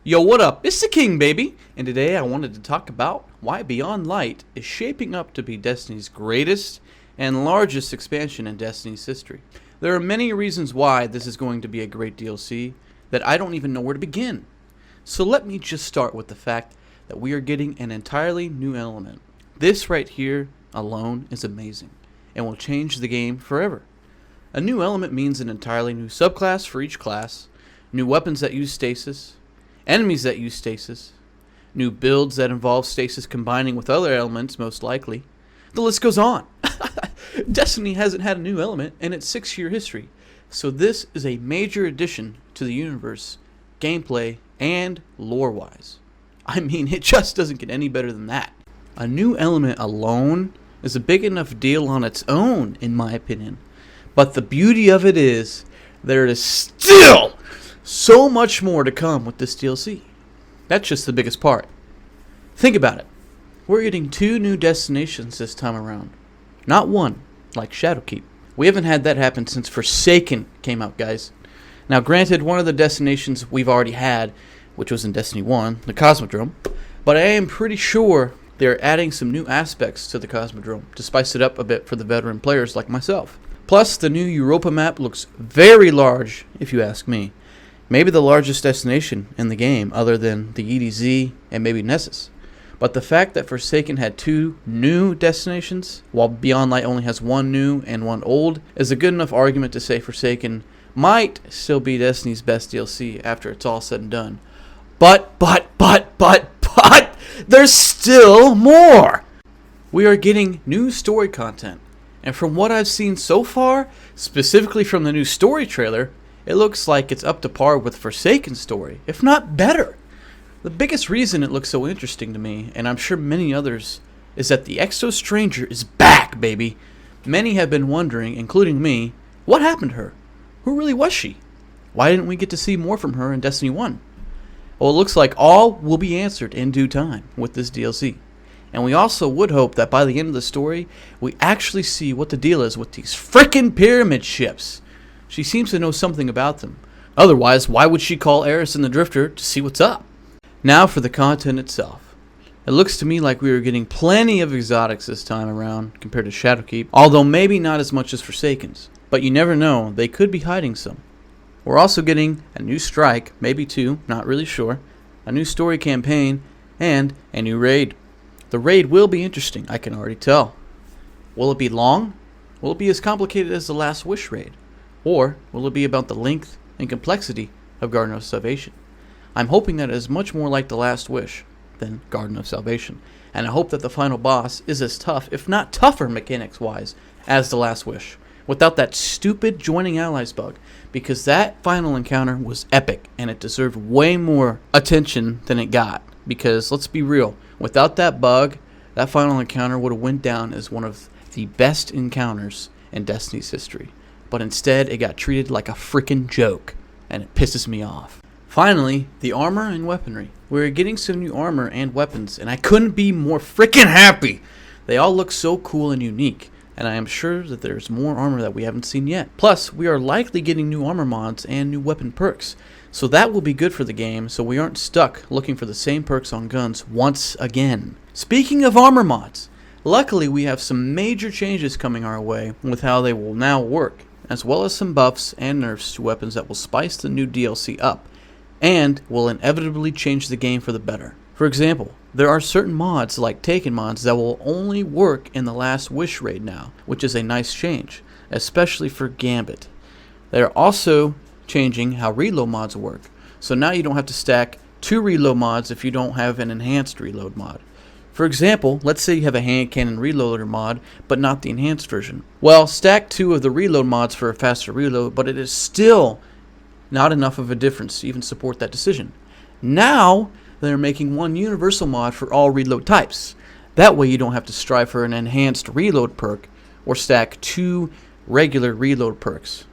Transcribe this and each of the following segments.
Yo, what up? It's the King, baby! And today I wanted to talk about why Beyond Light is shaping up to be Destiny's greatest and largest expansion in Destiny's history. There are many reasons why this is going to be a great DLC that I don't even know where to begin. So let me just start with the fact that we are getting an entirely new element. This right here alone is amazing and will change the game forever. A new element means an entirely new subclass for each class, new weapons that use stasis, enemies that use stasis, new builds that involve stasis combining with other elements most likely. The list goes on. Destiny hasn't had a new element in its 6-year history, so this is a major addition to the universe, gameplay, and lore-wise. I mean, it just doesn't get any better than that. A new element alone is a big enough deal on its own, in my opinion. But the beauty of it is, there is still so much more to come with this DLC. That's just the biggest part. Think about it. We're getting 2 new destinations this time around. Not one, like Shadowkeep. We haven't had that happen since Forsaken came out, guys. Now granted, one of the destinations we've already had, which was in Destiny 1, the Cosmodrome, but I am pretty sure they're adding some new aspects to the Cosmodrome to spice it up a bit for the veteran players like myself. Plus, the new Europa map looks very large, if you ask me. Maybe the largest destination in the game, other than the EDZ and maybe Nessus. But the fact that Forsaken had 2 new destinations, while Beyond Light only has 1 new and 1 old, is a good enough argument to say Forsaken might still be Destiny's best DLC after it's all said and done. But, there's still more! We are getting new story content. And from what I've seen so far, specifically from the new story trailer, it looks like it's up to par with Forsaken's story, if not better. The biggest reason it looks so interesting to me, and I'm sure many others, is that the Exo Stranger is back, baby. Many have been wondering, including me, what happened to her? Who really was she? Why didn't we get to see more from her in Destiny 1? Well, it looks like all will be answered in due time with this DLC. And we also would hope that by the end of the story, we actually see what the deal is with these frickin' pyramid ships. She seems to know something about them. Otherwise, why would she call Eris and the Drifter to see what's up? Now for the content itself. It looks to me like we are getting plenty of exotics this time around compared to Shadowkeep, although maybe not as much as Forsaken's. But you never know, they could be hiding some. We're also getting a new strike, maybe 2, not really sure, a new story campaign, and a new raid. The raid will be interesting, I can already tell. Will it be long? Will it be as complicated as the Last Wish raid? Or will it be about the length and complexity of Garden of Salvation? I'm hoping that it is much more like the Last Wish than Garden of Salvation, and I hope that the final boss is as tough, if not tougher mechanics-wise, as the Last Wish, without that stupid joining allies bug, because that final encounter was epic, and it deserved way more attention than it got, because let's be real, without that bug, that final encounter would have went down as one of the best encounters in Destiny's history. But instead, it got treated like a freaking joke, and it pisses me off. Finally, the armor and weaponry. We're getting some new armor and weapons, and I couldn't be more freaking happy! They all look so cool and unique, and I am sure that there's more armor that we haven't seen yet. Plus, we are likely getting new armor mods and new weapon perks, so that will be good for the game, so we aren't stuck looking for the same perks on guns once again. Speaking of armor mods, luckily we have some major changes coming our way with how they will now work, as well as some buffs and nerfs to weapons that will spice the new DLC up, and will inevitably change the game for the better. For example, there are certain mods like Taken mods that will only work in the Last Wish raid now, which is a nice change, especially for Gambit. They are also changing how reload mods work, so now you don't have to stack 2 reload mods if you don't have an enhanced reload mod. For example, let's say you have a hand cannon reloader mod, but not the enhanced version. Well, stack 2 of the reload mods for a faster reload, but it is still not enough of a difference to even support that decision. Now, they're making 1 universal mod for all reload types. That way you don't have to strive for an enhanced reload perk, or stack 2 regular reload perks.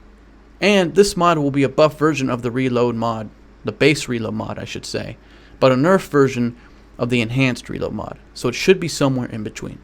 And this mod will be a buff version of the reload mod, the base reload mod I should say, but a nerf version of the enhanced reload mod, so it should be somewhere in between.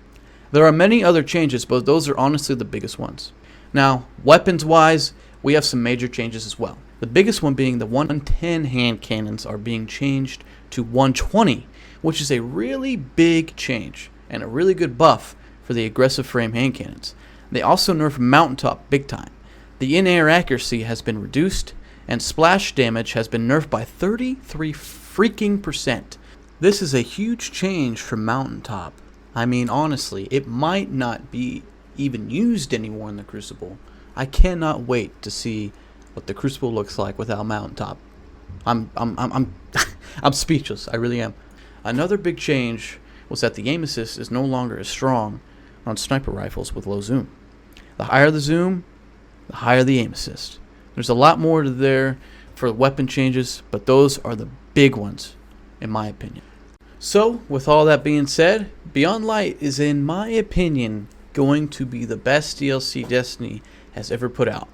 There are many other changes, but those are honestly the biggest ones. Now, weapons wise, we have some major changes as well. The biggest one being the 110 hand cannons are being changed to 120, which is a really big change and a really good buff for the aggressive frame hand cannons. They also nerfed Mountaintop big time. The in-air accuracy has been reduced, and splash damage has been nerfed by 33 freaking percent. This is a huge change from Mountaintop. I mean, honestly, it might not be even used anymore in the Crucible. I cannot wait to see what the Crucible looks like without Mountaintop. I'm I'm speechless. I really am. Another big change was that the aim assist is no longer as strong on sniper rifles with low zoom. The higher the zoom, the higher the aim assist. There's a lot more there for weapon changes, but those are the big ones, in my opinion. So, with all that being said, Beyond Light is, in my opinion, going to be the best DLC Destiny has ever put out.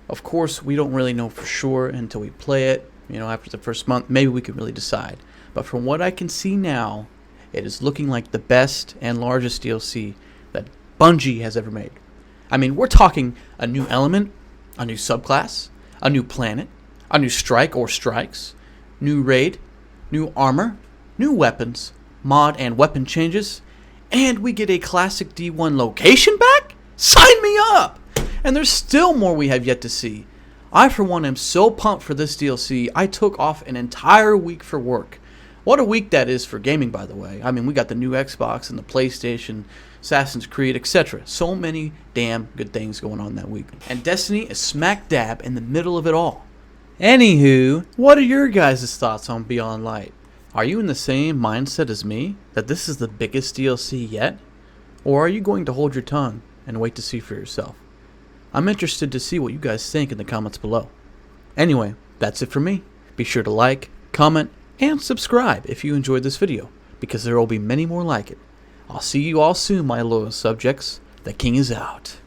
Of course, we don't really know for sure until we play it. After the first month, maybe we can really decide. But from what I can see now, it is looking like the best and largest DLC that Bungie has ever made. I mean, we're talking a new element, a new subclass, a new planet, a new strike or strikes, new raid, new armor, new weapons, mod and weapon changes, and we get a classic D1 location back? Sign me up! And there's still more we have yet to see. I, for one, am so pumped for this DLC, I took off an entire week for work. What a week that is for gaming, by the way. I mean, we got the new Xbox and the PlayStation, Assassin's Creed, etc. So many damn good things going on that week. And Destiny is smack dab in the middle of it all. Anywho, what are your guys' thoughts on Beyond Light? Are you in the same mindset as me, that this is the biggest DLC yet? Or are you going to hold your tongue and wait to see for yourself? I'm interested to see what you guys think in the comments below. Anyway, that's it for me. Be sure to like, comment, and subscribe if you enjoyed this video, because there will be many more like it. I'll see you all soon, my loyal subjects. The king is out.